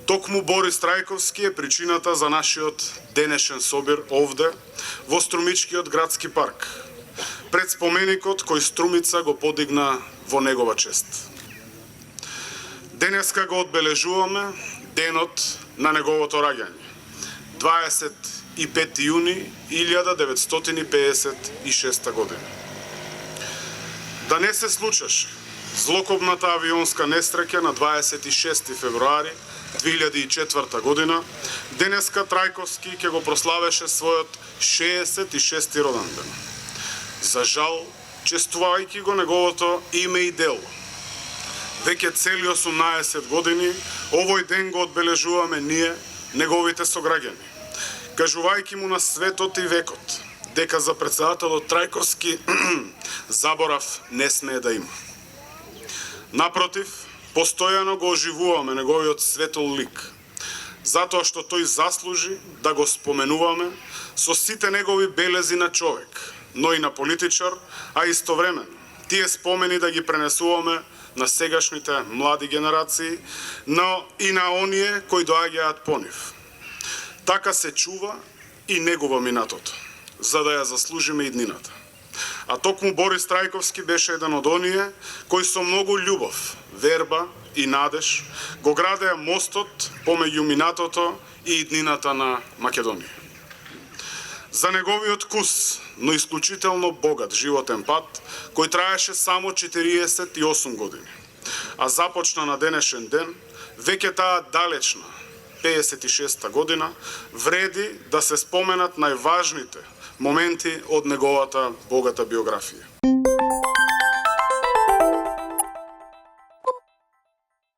Токму Борис Трајковски е причината за нашиот денешен собир овде, во Струмичкиот градски парк, пред споменикот кој Струмица го подигна во негова чест. Денеска го одбележуваме денот на неговото раѓање, 25 јуни 1956 година. Да не се случеше злокобната авионска несреќа на 26 февруари 2004 година, денеска Трајковски ќе го прославеше својот 66-ти роден ден. За жал, честувајќи го неговото име и дело, веќе цели 18 години, овој ден го одбележуваме ние, неговите сограѓани, кажувајќи му на светот и векот, дека за претседателот Трајковски заборав не смее да има. Напротив, постојано го оживуваме неговиот светол лик, затоа што тој заслужи да го споменуваме со сите негови белези на човек, но и на политичар, а истовремено тие спомени да ги пренесуваме на сегашните млади генерации, но и на оние кои доаѓаат по нив. Така се чува и негова минатото, за да ја заслужиме иднината. А токму Борис Трајковски беше еден од оние кои со многу љубов, верба и надеж го градеа мостот помеѓу минатото и иднината на Македонија. За неговиот кус, но исклучително богат животен пат, кој траеше само 48 години, а започна на денешен ден, веќе таа далечна 56-та година, вреди да се споменат најважните моменти од неговата богата биографија.